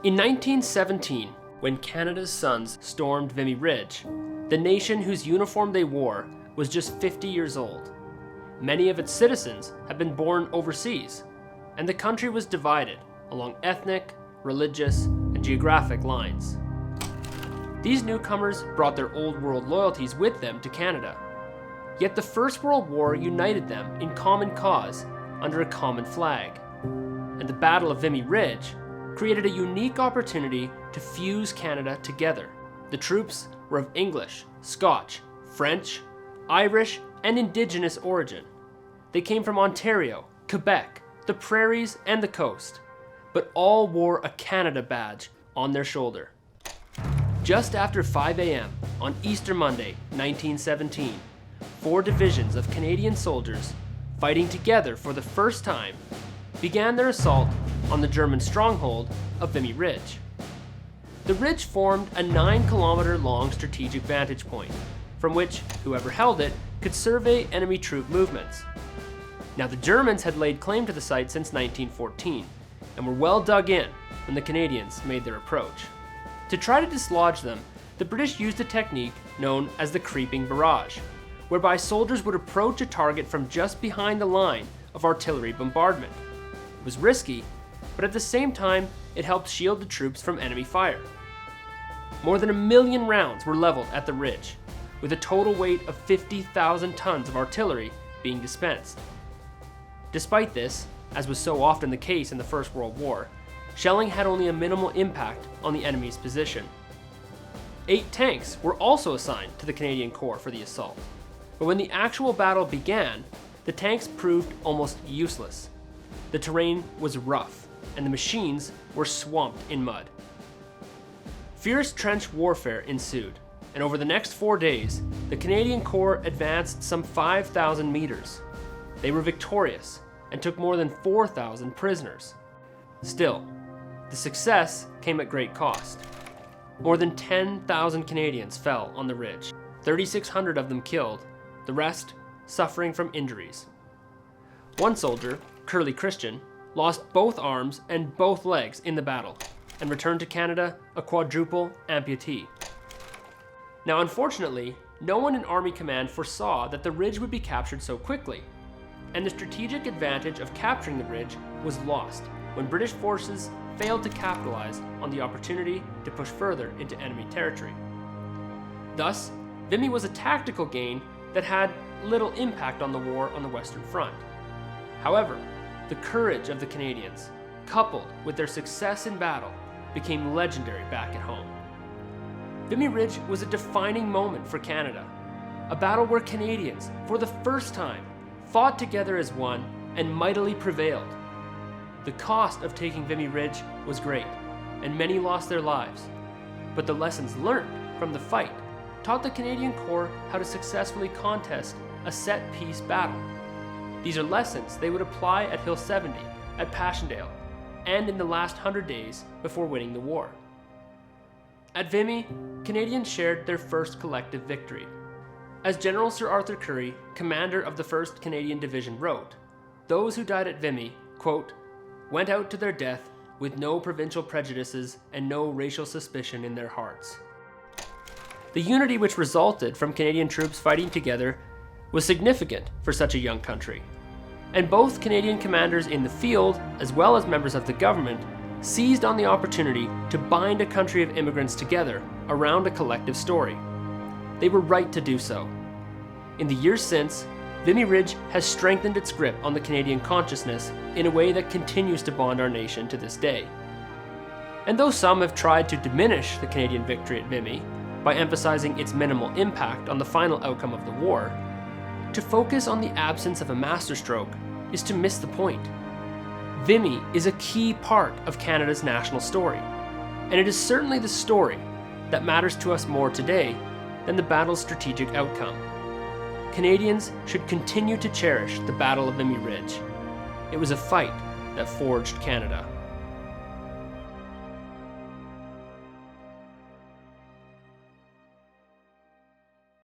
In 1917, when Canada's sons stormed Vimy Ridge, the nation whose uniform they wore was just 50 years old. Many of its citizens had been born overseas, and the country was divided along ethnic, religious, and geographic lines. These newcomers brought their old world loyalties with them to Canada. Yet the First World War united them in common cause under a common flag. And the Battle of Vimy Ridge created a unique opportunity to fuse Canada together. The troops were of English, Scotch, French, Irish, and Indigenous origin. They came from Ontario, Quebec, the prairies, and the coast, but all wore a Canada badge on their shoulder. Just after 5 a.m. on Easter Monday, 1917, 4 divisions of Canadian soldiers, fighting together for the first time, began their assault on the German stronghold of Vimy Ridge. The ridge formed a 9-kilometer-long strategic vantage point, from which whoever held it could survey enemy troop movements. Now, the Germans had laid claim to the site since 1914, and were well dug in when the Canadians made their approach. To try to dislodge them, the British used a technique known as the creeping barrage, whereby soldiers would approach a target from just behind the line of artillery bombardment. It was risky, but at the same time, it helped shield the troops from enemy fire. More than 1 million rounds were leveled at the ridge, with a total weight of 50,000 tons of artillery being dispensed. Despite this, as was so often the case in the First World War, shelling had only a minimal impact on the enemy's position. 8 tanks were also assigned to the Canadian Corps for the assault, but when the actual battle began, the tanks proved almost useless. The terrain was rough, and the machines were swamped in mud. Fierce trench warfare ensued, and over the next 4 days, the Canadian Corps advanced some 5,000 meters. They were victorious and took more than 4,000 prisoners. Still, the success came at great cost. More than 10,000 Canadians fell on the ridge, 3,600 of them killed, the rest suffering from injuries. One soldier, Curly Christian, lost both arms and both legs in the battle, and returned to Canada a quadruple amputee. Now, unfortunately, no one in Army Command foresaw that the ridge would be captured so quickly, and the strategic advantage of capturing the ridge was lost when British forces failed to capitalize on the opportunity to push further into enemy territory. Thus, Vimy was a tactical gain that had little impact on the war on the Western Front. However, the courage of the Canadians, coupled with their success in battle, became legendary back at home. Vimy Ridge was a defining moment for Canada, a battle where Canadians, for the first time, fought together as one and mightily prevailed. The cost of taking Vimy Ridge was great, and many lost their lives, but the lessons learned from the fight taught the Canadian Corps how to successfully contest a set-piece battle. These are lessons they would apply at Hill 70, at Passchendaele, and in the last 100 days before winning the war. At Vimy, Canadians shared their first collective victory. As General Sir Arthur Currie, commander of the 1st Canadian Division, wrote, "Those who died at Vimy, quote, went out to their death with no provincial prejudices and no racial suspicion in their hearts." The unity which resulted from Canadian troops fighting together was significant for such a young country, and both Canadian commanders in the field, as well as members of the government, seized on the opportunity to bind a country of immigrants together around a collective story. They were right to do so. In the years since, Vimy Ridge has strengthened its grip on the Canadian consciousness in a way that continues to bond our nation to this day. And though some have tried to diminish the Canadian victory at Vimy by emphasizing its minimal impact on the final outcome of the war, to focus on the absence of a masterstroke is to miss the point. Vimy is a key part of Canada's national story, and it is certainly the story that matters to us more today than the battle's strategic outcome. Canadians should continue to cherish the Battle of Vimy Ridge. It was a fight that forged Canada.